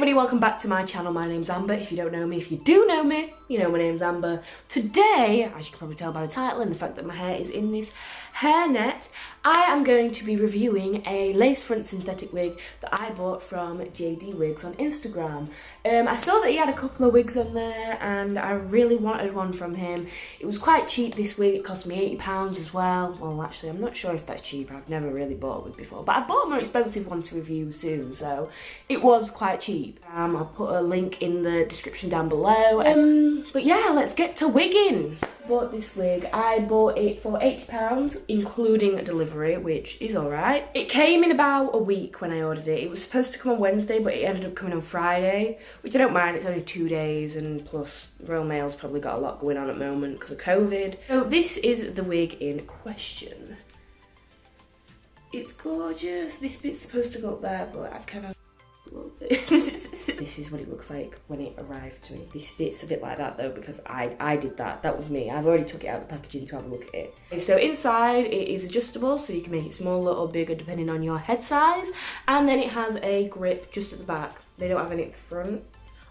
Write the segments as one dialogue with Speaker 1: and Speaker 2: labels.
Speaker 1: everybody, welcome back to my channel. My name's Amber. If you don't know me, if you do know me, you know my name's Amber. Today, as you can probably tell by the title and the fact that my hair is in this hairnet, I am going to be reviewing a lace front synthetic wig that I bought from J.D Wigs on Instagram. I saw that he had a couple of wigs on there and I really wanted one from him. It was quite cheap, this wig. It cost me £80 as well. Well, actually, I'm not sure if that's cheap. I've never really bought a wig before, but I bought a more expensive one to review soon, so it was quite cheap. I'll put a link in the description down below. But yeah, let's get to wigging. Bought this wig. I bought it for £80, including delivery, which is alright. It came in about a week when I ordered it. It was supposed to come on Wednesday, but it ended up coming on Friday, which I don't mind. It's only 2 days, and plus Royal Mail's probably got a lot going on at the moment because of COVID. So this is the wig in question. It's gorgeous. This bit's supposed to go up there, but I've kind of This is what it looks like when it arrived to me. This bit's a bit like that though, because I did that. That was me. I've already took it out of the packaging to have a look at it. Okay, so inside it is adjustable, so you can make it smaller or bigger depending on your head size. And then it has a grip just at the back. They don't have any at the front.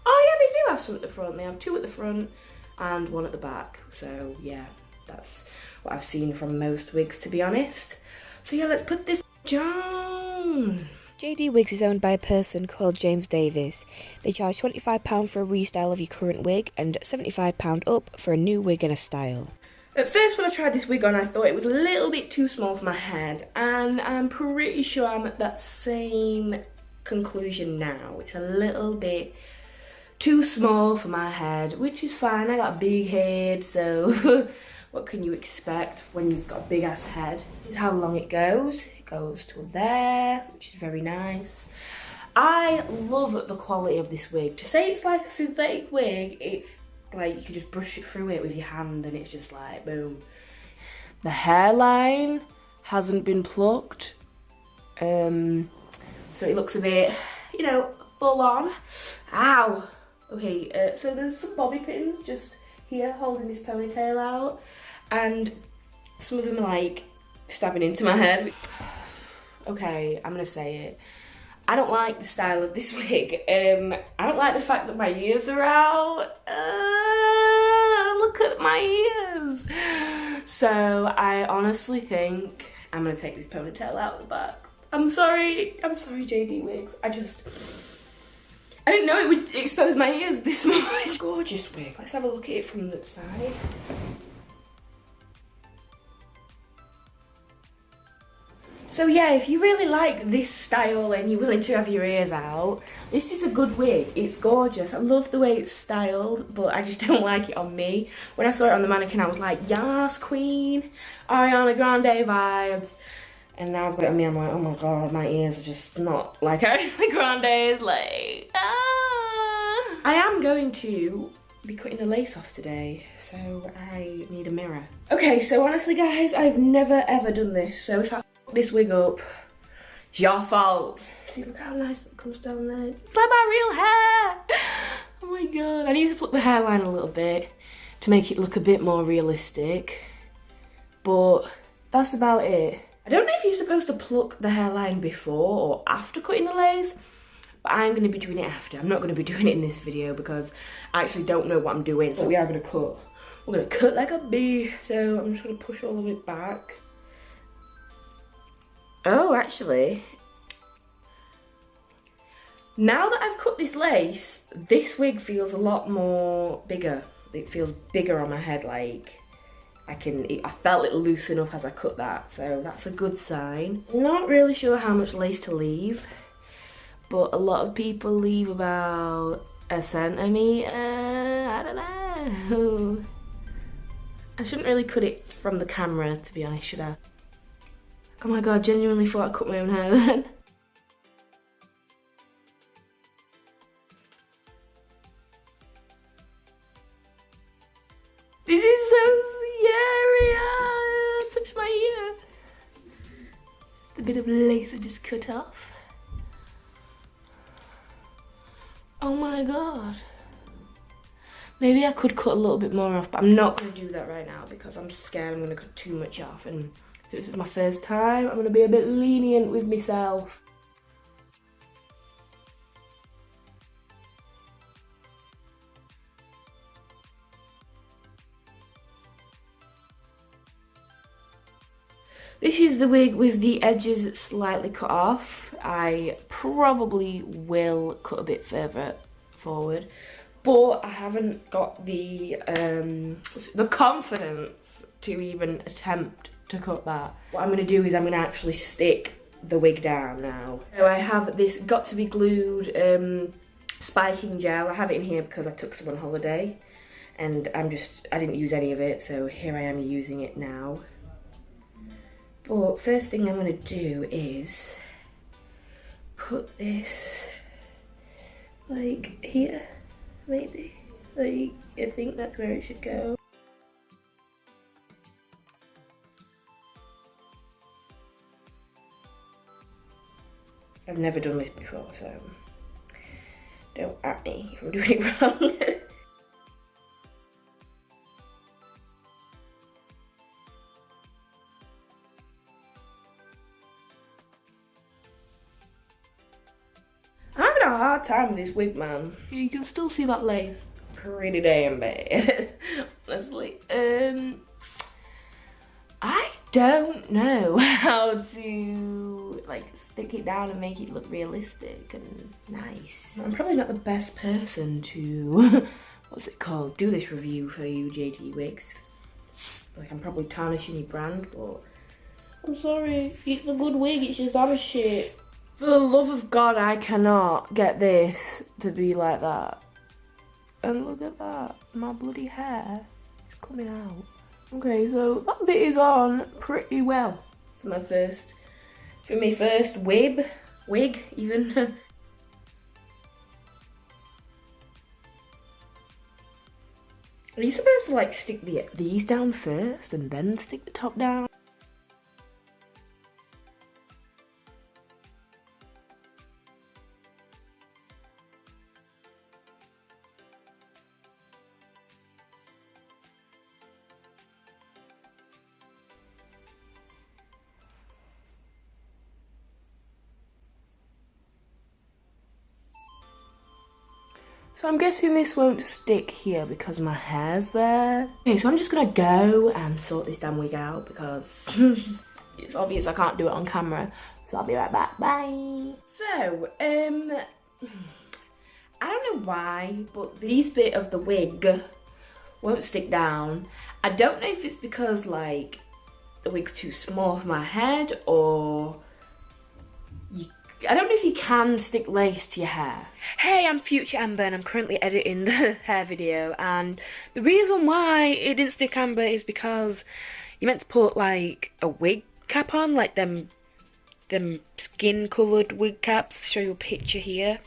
Speaker 1: Oh yeah, they do have some at the front. They have 2 at the front and 1 at the back. So yeah, that's what I've seen from most wigs, to be honest. So yeah, let's put this on.
Speaker 2: J.D Wigs is owned by a person called James Davis. They charge £25 for a restyle of your current wig and £75 up for a new wig and a style.
Speaker 1: At first when I tried this wig on, I thought it was a little bit too small for my head, and I'm pretty sure I'm at that same conclusion now. It's a little bit too small for my head, which is fine. I got a big head, so what can you expect when you've got a big ass head? This is how long it goes. It goes to there, which is very nice. I love the quality of this wig. To say it's like a synthetic wig, it's like you can just brush it through it with your hand and it's just like boom. The hairline hasn't been plucked, so it looks a bit, you know, full on. Ow. Okay, so there's some bobby pins just here holding this ponytail out, and some of them are like stabbing into my head. Okay, I'm gonna say it. I don't like the style of this wig. I don't like the fact that my ears are out. Look at my ears. So I honestly think I'm gonna take this ponytail out the back. I'm sorry J.D Wigs. I didn't know it would expose my ears this much. Gorgeous wig. Let's have a look at it from the side. So yeah, if you really like this style and you're willing to have your ears out, this is a good wig. It's gorgeous. I love the way it's styled, but I just don't like it on me. When I saw it on the mannequin, I was like, yes, queen, Ariana Grande vibes. And now I've got it on me, I'm like, oh my god, my ears are just not like Ariana Grande's, like, ah. I am going to be cutting the lace off today, so I need a mirror. Okay, so honestly guys, I've never ever done this, so if I f this wig up, it's your fault. See, look how nice it comes down there. It's like my real hair. Oh my god, I need to pluck the hairline a little bit to make it look a bit more realistic, but that's about it. I don't know if you're supposed to pluck the hairline before or after cutting the lace, but I'm going to be doing it after. I'm not going to be doing it in this video because I actually don't know what I'm doing. So we are going to cut. We're going to cut like a bee. So I'm just going to push all of it back. Oh, actually, now that I've cut this lace, this wig feels a lot more bigger. It feels bigger on my head, like I felt it loosen up as I cut that, so that's a good sign. Not really sure how much lace to leave, but a lot of people leave about a centimetre. I don't know. I shouldn't really cut it from the camera, to be honest, should I? Oh my god, genuinely thought I cut my own hair then. This is so scary. Touch my ear. The bit of lace I just cut off. Oh my god. Maybe I could cut a little bit more off, but I'm not going to do that right now because I'm scared I'm going to cut too much off, and this is my first time. I'm going to be a bit lenient with myself. This is the wig with the edges slightly cut off. I probably will cut a bit further forward, but I haven't got the confidence to even attempt to cut that. What I'm going to do is I'm going to actually stick the wig down now. So I have this got to be glued spiking gel. I have it in here because I took some on holiday and I didn't use any of it, so here I am using it now. But first thing I'm going to do is put this like here, maybe. Like, I think that's where it should go. I've never done this before, so don't at me if I'm doing it wrong. I'm having a hard time with this wig, man. You can still see that lace pretty damn bad. Honestly. I don't know how to like stick it down and make it look realistic and nice. I'm probably not the best person to what's it called, do this review for you, J.D Wigs. Like, I'm probably tarnishing your brand, but I'm sorry, it's a good wig, it's just other shit. For the love of God, I cannot get this to be like that. And look at that, my bloody hair is coming out. Okay, so that bit is on pretty well for my first wig even. Are you supposed to like stick these down first and then stick the top down? So I'm guessing this won't stick here because my hair's there. Okay, so I'm just gonna go and sort this damn wig out because it's obvious I can't do it on camera. So I'll be right back, bye. So, I don't know why, but this bit of the wig won't stick down. I don't know if it's because like the wig's too small for my head, or I don't know if you can stick lace to your hair. Hey, I'm Future Amber and I'm currently editing the hair video, and the reason why it didn't stick Amber is because you meant to put like a wig cap on, like them skin coloured wig caps. Show you a picture here.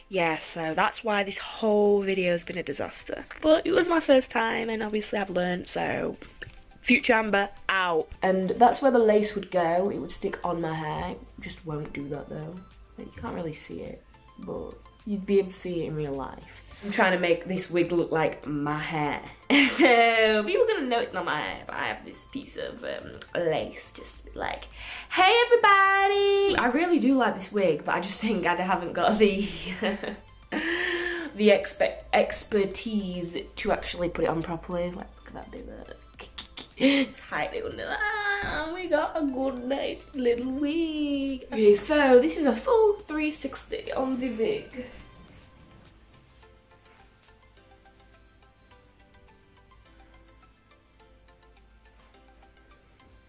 Speaker 1: Yeah, so that's why this whole video has been a disaster. But it was my first time and obviously I've learned, so Future Amber out. And that's where the lace would go. It would stick on my hair. It just won't do that though. Like, you can't really see it, but you'd be able to see it in real life. I'm trying to make this wig look like my hair. So people are gonna know it's not my hair, but I have this piece of lace just to be like, hey everybody! I really do like this wig, but I just think I haven't got the expertise to actually put it on properly. Like, look at that bit there. Just hide it under that. We got a good nice little wig. Okay, so this is a full 360 on the wig.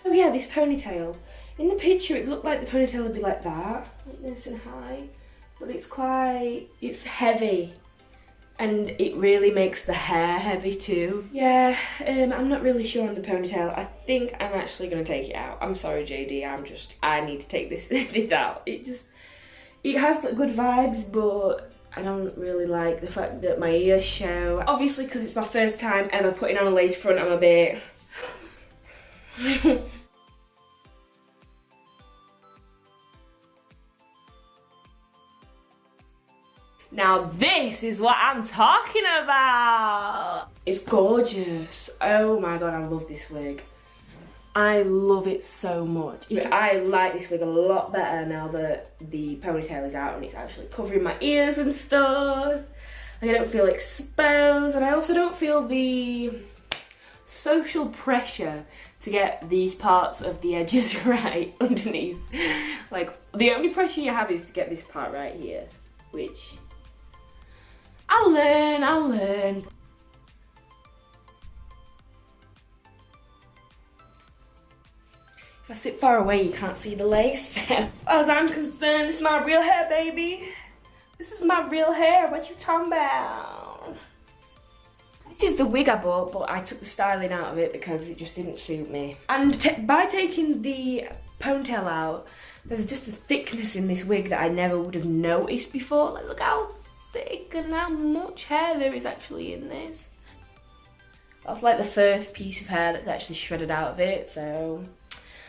Speaker 1: Oh yeah, this ponytail. In the picture it looked like the ponytail would be like that, like nice and high, but it's heavy. And it really makes the hair heavy too. Yeah, I'm not really sure on the ponytail. I think I'm actually gonna take it out. I'm sorry, JD, I need to take this out. It has good vibes, but I don't really like the fact that my ears show. Obviously, because it's my first time ever putting on a lace front, I'm a bit... Now this is what I'm talking about. It's gorgeous. Oh my God, I love this wig. I love it so much. I like this wig a lot better now that the ponytail is out and it's actually covering my ears and stuff. Like, I don't feel exposed, and I also don't feel the social pressure to get these parts of the edges right underneath. Like, the only pressure you have is to get this part right here, which I'll learn. If I sit far away, you can't see the lace. As far as I'm concerned, this is my real hair, baby. This is my real hair. What you talking about? This is the wig I bought, but I took the styling out of it because it just didn't suit me. And by taking the ponytail out, there's just a thickness in this wig that I never would have noticed before. Like, look how thick and how much hair there is actually in this. That's like the first piece of hair that's actually shredded out of it, so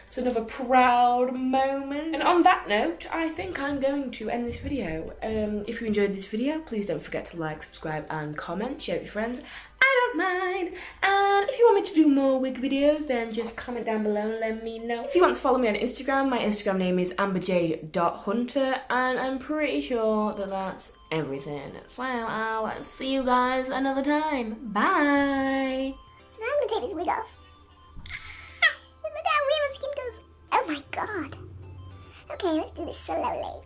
Speaker 1: it's another proud moment. And on that note, I think I'm going to end this video. If you enjoyed this video, please don't forget to like, subscribe and comment, share it with your friends. I don't mind. And if you want me to do more wig videos, then just comment down below and let me know. If you want to follow me on Instagram, my Instagram name is amberjade.hunter, and I'm pretty sure that that's everything. So I'll see you guys another time. Bye.
Speaker 3: So now I'm going to take this wig off. Look how weird my skin goes. Oh my god. Okay, let's do this slowly.